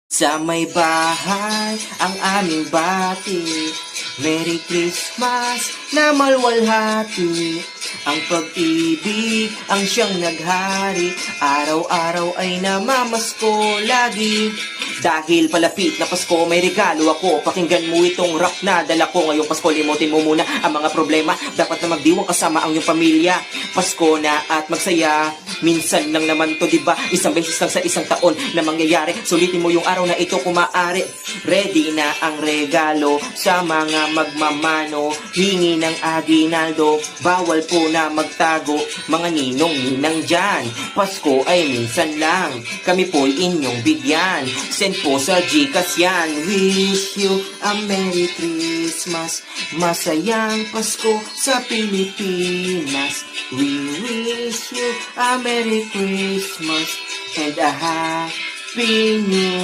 Sa may bahay ang aming bati, Merry Christmas na malwalhati. Ang pag-ibig ang siyang naghari, araw-araw ay namamasko lagi. Dahil palapit na Pasko, may regalo ako. Pakinggan mo itong rap na dala ko. Ngayong Pasko, limutin mo muna ang mga problema. Dapat na magdiwang kasama ang iyong pamilya. Pasko na at magsaya. Minsan lang naman to, diba? Isang beses lang sa isang taon na mangyayari. Sulitin mo yung araw na ito kung maaari. Ready na ang regalo sa mga magmamano. Hingi ng aginaldo, bawal po na magtago. Mga ninong-ninang dyan, Pasko ay minsan lang. Kami po'y inyong bigyan. Send po sa Gcash yan. Wish you a Merry Christmas, masayang Pasko sa Pilipinas. We wish you a Merry Christmas and a Happy New